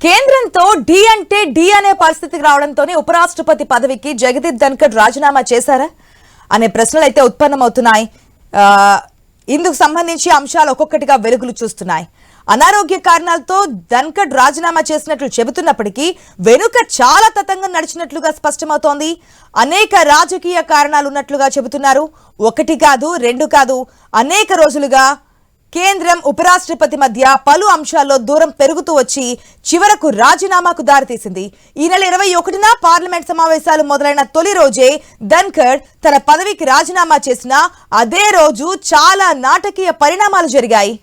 కేంద్రంతో డి అంటే డి అనే పరిస్థితికి రావడంతోనే ఉపరాష్ట్రపతి పదవికి జగదీప్ ధన్కర్ రాజీనామా చేశారా అనే ప్రశ్నలు అయితే ఉత్పన్నమవుతున్నాయి. ఇందుకు సంబంధించి అంశాలు ఒక్కొక్కటిగా వెలుగులు చూస్తున్నాయి. అనారోగ్య కారణాలతో ధన్కర్ రాజీనామా చేసినట్లు చెబుతున్నప్పటికీ వెనుక చాలా తతంగం నడిచినట్లుగా స్పష్టమవుతోంది. అనేక రాజకీయ కారణాలు ఉన్నట్లుగా చెబుతున్నారు. ఒకటి కాదు, రెండు కాదు, అనేక రోజులుగా కేంద్రం ఉపరాష్ట్రపతి మధ్య పలు అంశాల్లో దూరం పెరుగుతూ వచ్చి చివరకు రాజీనామాకు దారితీసింది. ఈ నెల 21న పార్లమెంట్ సమావేశాలు మొదలైన తొలి రోజే ధన్కర్ తన పదవికి రాజీనామా చేసిన అదే రోజు చాలా నాటకీయ పరిణామాలు జరిగాయి.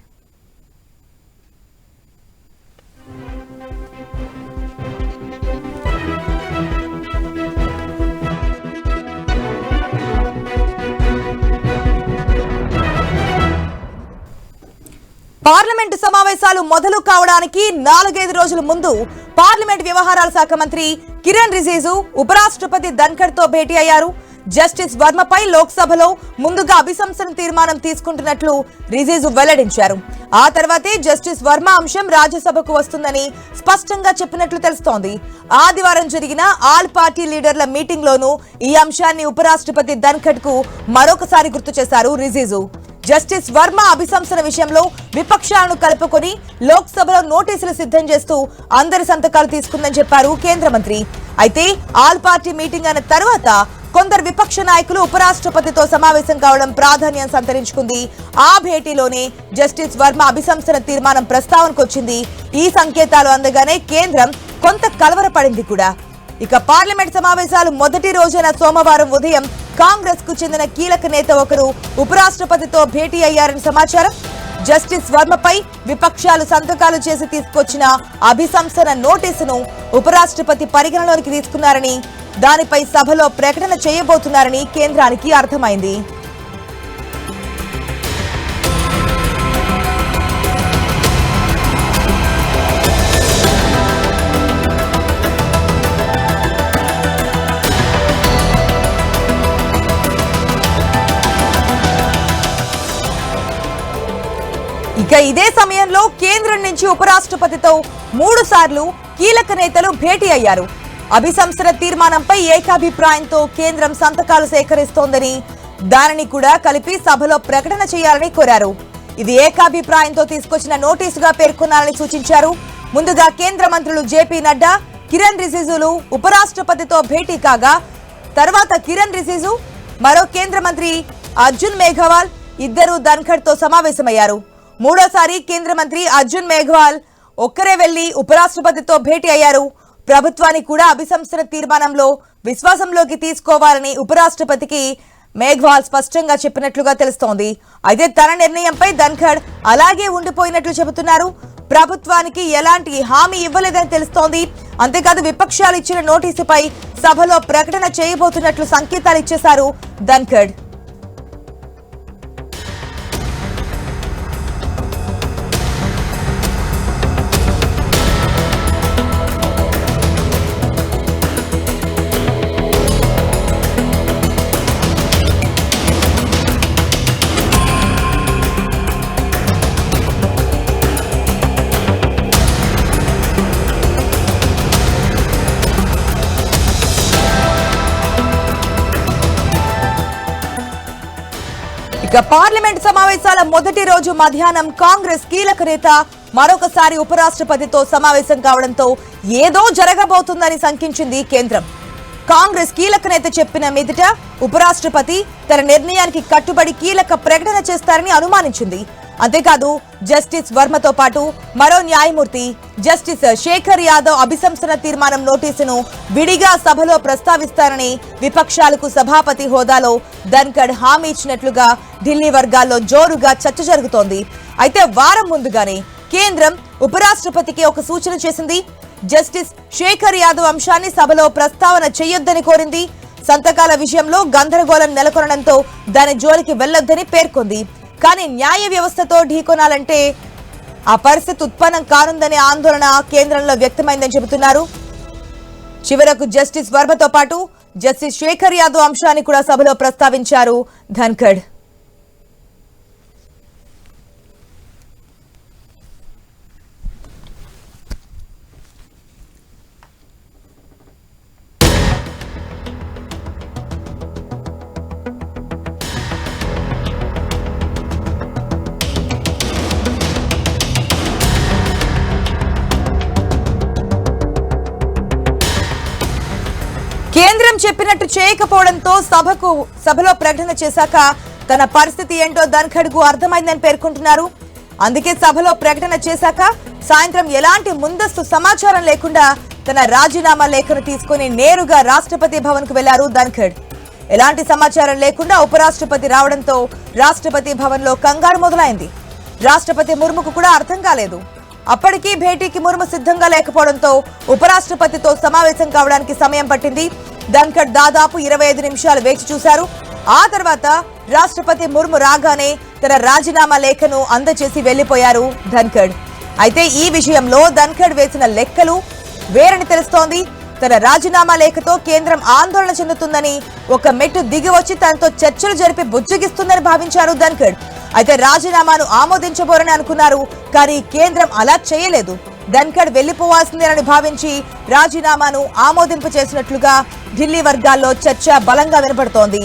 పార్లమెంటు సమావేశాలు మొదలు కావడానికి 4-5 రోజుల ముందు పార్లమెంట్ వ్యవహారాల శాఖ మంత్రి కిరణ్ రిజిజు ఉపరాష్ట్రపతి ధన్కర్ తో భేటీ అయ్యారు. జస్టిస్ వర్మపై లోక్సభలో ముందుగా అభిశంసన తీర్మానం తీసుకుంటున్నట్లు రిజిజు వెల్లడించారు. ఆ తర్వాతే జస్టిస్ వర్మ అంశం రాజ్యసభకు వస్తుందని స్పష్టంగా చెప్పినట్లు తెలుస్తోంది. ఆదివారం జరిగిన ఆల్ పార్టీ లీడర్ల మీటింగ్ లోనూ ఈ అంశాన్ని ఉపరాష్ట్రపతి ధన్కర్ కు మరొకసారి గుర్తు చేశారు రిజిజు. జస్టిస్ వర్మ అభిశంసన విషయంలో విపక్షాలను కలుపుకొని లోక్సభలో నోటీసులు సిద్ధం చేస్తూ అందరి సంతకాలు తీసుకుందని చెప్పారు కేంద్ర మంత్రి. అయితే ఆల్ పార్టీ మీటింగ్ అయిన తర్వాత కొందరు విపక్ష నాయకులు ఉపరాష్ట్రపతితో సమావేశం కావడం ప్రాధాన్యం సంతరించుకుంది. ఆ భేటీలోనే జస్టిస్ వర్మ అభిశంసన తీర్మానం ప్రస్తావనకు వచ్చింది. ఈ సంకేతాలు అందగానే కేంద్రం కొంత కలవరపడింది కూడా. ఇక పార్లమెంట్ సమావేశాలు మొదటి రోజైన సోమవారం ఉదయం కాంగ్రెస్ కు చెందిన కీలక నేత ఒకరు ఉపరాష్ట్రపతితో భేటీ అయ్యారని సమాచారం. జస్టిస్ వర్మపై విపక్షాలు సంతకాలు చేసి తీసుకొచ్చిన అభిశంసన నోటీసును ఉపరాష్ట్రపతి పరిగణలోనికి తీసుకున్నారని, దానిపై సభలో ప్రకటన చేయబోతున్నారని కేంద్రానికి అర్థమైంది. ఇక ఇదే సమయంలో కేంద్రం నుంచి ఉపరాష్ట్రపతితో 3 సార్లు కీలక నేతలు భేటీ అయ్యారు. అభిశంసన తీర్మానంపై ఏకాభిప్రాయంతో కేంద్రం సంతకాలు సేకరిస్తోందని, దానిని కూడా కలిపి సభలో ప్రకటన చేయాలని కోరారు. ఇది ఏకాభిప్రాయంతో తీసుకొచ్చిన నోటీసుగా పేర్కొనాలని సూచించారు. ముందుగా కేంద్ర మంత్రులు జేపీ నడ్డా, కిరణ్ రిజిజులు ఉపరాష్ట్రపతితో భేటీ కాగా, తర్వాత కిరణ్ రిజిజు, మరో కేంద్ర మంత్రి అర్జున్ మేఘవాల్ ఇద్దరు ధన్కర్ తో సమావేశమయ్యారు. మూడోసారి కేంద్ర మంత్రి అర్జున్ మేఘవాల్ ఒక్కరే వెళ్లి ఉపరాష్ట్రపతితో భేటీ అయ్యారు. ప్రభుత్వాన్ని కూడా అభిశంసన తీర్మానంలో విశ్వాసంలోకి తీసుకోవాలని ఉపరాష్ట్రపతికి మేఘవాల్ స్పష్టంగా చెప్పినట్లుగా తెలుస్తోంది. అయితే తన నిర్ణయంపై ధన్కర్ అలాగే ఉండిపోయినట్లు చెబుతున్నారు. ప్రభుత్వానికి ఎలాంటి హామీ ఇవ్వలేదని తెలుస్తోంది. అంతేకాదు విపక్షాలు ఇచ్చిన నోటీసుపై సభలో ప్రకటన చేయబోతున్నట్లు సంకేతాలు ఇచ్చేశారు ధన్కర్. ఇక పార్లమెంట్ సమావేశాల మొదటి రోజు మధ్యాహ్నం కాంగ్రెస్ కీలక నేత మరొకసారి ఉపరాష్ట్రపతితో సమావేశం కావడంతో ఏదో జరగబోతుందని శంకించింది కేంద్రం. కాంగ్రెస్ కీలక నేత చెప్పిన మీదట ఉపరాష్ట్రపతి తన నిర్ణయానికి కట్టుబడి కీలక ప్రకటన చేస్తారని అనుమానించింది. అంతేకాదు జస్టిస్ వర్మతో పాటు మరో న్యాయమూర్తి జస్టిస్ శేఖర్ యాదవ్ అభిశంసన తీర్మానం నోటీసును విడిగా సభలో ప్రస్తావిస్తారని విపక్షాలకు సభాపతి హోదాలో ధన్కర్ హామీ ఇచ్చినట్లుగా ఢిల్లీ వర్గాల్లో జోరుగా చర్చ జరుగుతోంది. అయితే వారం ముందుగానే కేంద్రం ఉపరాష్ట్రపతికి ఒక సూచన చేసింది. జస్టిస్ శేఖర్ యాదవ్ అంశాన్ని సభలో ప్రస్తావన చేయొద్దని కోరింది. సంతకాల విషయంలో గందరగోళం నెలకొనడంతో దాని జోలికి వెళ్లొద్దని పేర్కొంది. కానీ న్యాయ వ్యవస్థతో ఢీకొనాలంటే ఆ పరిస్థితి ఉత్పన్నం కానుందనే ఆందోళన కేంద్రంలో వ్యక్తమైందని చెబుతున్నారు. చివరకు జస్టిస్ వర్మతో పాటు జస్టిస్ శేఖర్ యాదవ్ అంశాన్ని కూడా సభలో ప్రస్తావించారు ధన్కర్. కేంద్రం చెప్పినట్టు చేయకపోవడంతో సభలో ప్రకటన చేశాక తన పరిస్థితి ఏంటో ధన్ఖడ్కు అర్థమైందని పేర్కొంటున్నారు. అందుకే సభలో ప్రకటన చేశాక సాయంత్రం ఎలాంటి ముందస్తు సమాచారం లేకుండా తన రాజీనామా లేఖను తీసుకుని నేరుగా రాష్ట్రపతి భవన్ కు వెళ్లారు ధన్ఖడ్. ఎలాంటి సమాచారం లేకుండా ఉపరాష్ట్రపతి రావడంతో రాష్ట్రపతి భవన్ లో కంగారు మొదలైంది. రాష్ట్రపతి ముర్ముకు కూడా అర్థం కాలేదు. అప్పటికీ భేటీకి ముర్ము సిద్ధంగా లేకపోవడంతో ఉపరాష్ట్రపతితో సమావేశం కావడానికి సమయం పట్టింది. ధన్ఖడ్ దాదాపు 25 నిమిషాలు వేచి చూశారు. ఆ తర్వాత రాష్ట్రపతి ముర్ము రాగానే తన రాజీనామా లేఖను అందజేసి వెళ్లిపోయారు ధన్ఖడ్. అయితే ఈ విషయంలో ధన్ఖడ్ వేసిన లెక్కలు వేరని తెలుస్తోంది. తన రాజీనామా లేఖతో కేంద్రం ఆందోళన చెందుతుందని, ఒక మెట్టు దిగి వచ్చి తనతో చర్చలు జరిపి బుజ్జగిస్తుందని భావించారు ధన్ఖడ్. అయితే రాజీనామాను ఆమోదించబోరని అనుకున్నారు. కానీ కేంద్రం అలా చేయలేదు. ధన్ఖడ్ వెళ్లిపోవాల్సిందేనని భావించి రాజీనామాను ఆమోదింపు చేసినట్లుగా ఢిల్లీ వర్గాల్లో చర్చ బలంగా వినపడుతోంది.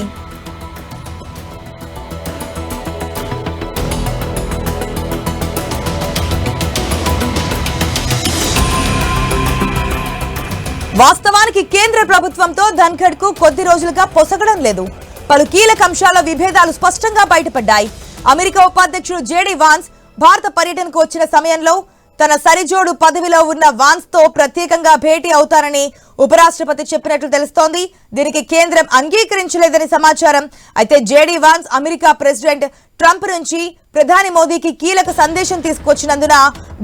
వాస్తవానికి కేంద్ర ప్రభుత్వంతో ధన్ఖడ్ కు కొద్ది రోజులుగా పొసగడం లేదు. పలు కీలక అంశాల విభేదాలు స్పష్టంగా బయటపడ్డాయి. అమెరికా ఉపాధ్యక్షుడు జేడీ వాన్స్ భారత పర్యటనకు వచ్చిన సమయంలో తన సరిజోడు పదవిలో ఉన్న వాన్స్ తో ప్రత్యేకంగా భేటీ అవుతారని ఉపరాష్ట్రపతి చెప్పినట్లు తెలుస్తోంది. దీనికి కేంద్రం అంగీకరించలేదని సమాచారం. అయితే JD Vance America president Trump నుంచి ప్రధాని మోదీకి కీలక సందేశం తీసుకొచ్చినందున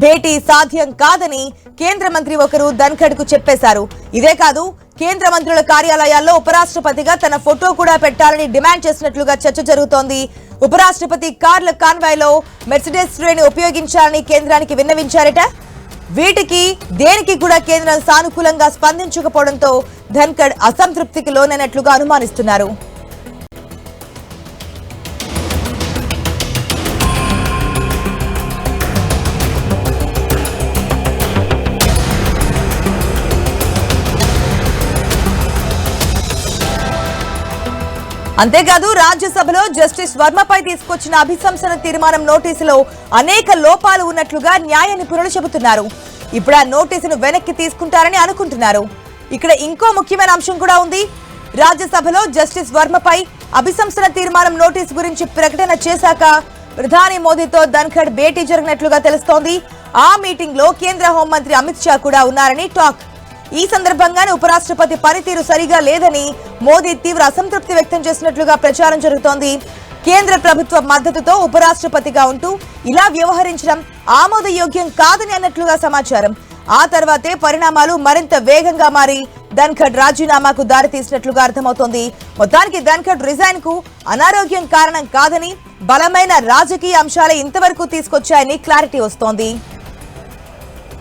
భేటీ సాధ్యం కాదని కేంద్ర మంత్రి ఒకరు ధన్ఖడ్ కు చెప్పేశారు. ఇదే కాదు, కేంద్ర మంత్రుల కార్యాలయాల్లో ఉపరాష్ట్రపతిగా తన ఫోటో కూడా పెట్టాలని డిమాండ్ చేసినట్లుగా చర్చ జరుగుతోంది. ఉపరాష్ట్రపతి కార్ల కాన్వాయ్లో మెర్సిడెస్ శ్రేణి ఉపయోగించాలని కేంద్రానికి విన్నవించారట. వీటికి దేనికి కూడా కేంద్రం సానుకూలంగా స్పందించకపోవడంతో ధన్ఖడ్ అసంతృప్తికి లోనైనట్లుగా అనుమానిస్తున్నారు. అంతేకాదు, రాజ్యసభలో జస్టిస్ వర్మపై తీసుకొచ్చిన అభిశంసన తీర్మానం నోటీసులో అనేక లోపాలు ఉన్నట్లుగా న్యాయ నిపుణులు చెబుతున్నారు. ఇప్పుడు ఆ నోటీసును వెనక్కి తీసుకుంటారని అనుకుంటున్నారు. ఇక్కడ ఇంకో ముఖ్యమైన అంశం కూడా ఉంది. రాజ్యసభలో జస్టిస్ వర్మపై అభిశంసన తీర్మానం నోటీసు గురించి ప్రకటన చేశాక ప్రధాని మోదీతో ధన్ఖడ్ భేటీ జరిగినట్లుగా తెలుస్తోంది. ఆ మీటింగ్ లో కేంద్ర హోంమంత్రి అమిత్ షా కూడా ఉన్నారని టాక్. ఈ సందర్భంగానే ఉపరాష్ట్రపతి పనితీరు సరిగా లేదని మోదీ తీవ్ర అసంతృప్తి వ్యక్తం చేసినట్లుగా ప్రచారం జరుగుతోంది. కేంద్ర ప్రభుత్వ మద్దతుతో ఉపరాష్ట్రపతిగా ఉంటూ ఇలా వ్యవహరించడం ఆమోదయోగ్యం కాదని అన్నట్లుగా సమాచారం. ఆ తర్వాతే పరిణామాలు మరింత వేగంగా మారి ధన్ఖడ్ రాజీనామాకు దారితీసినట్లుగా అర్థమవుతోంది. మొత్తానికి ధన్ఖడ్ రిజైన్ కు అనారోగ్యం కారణం కాదని, బలమైన రాజకీయ అంశాలే ఇంతవరకు తీసుకొచ్చాయని క్లారిటీ వస్తోంది.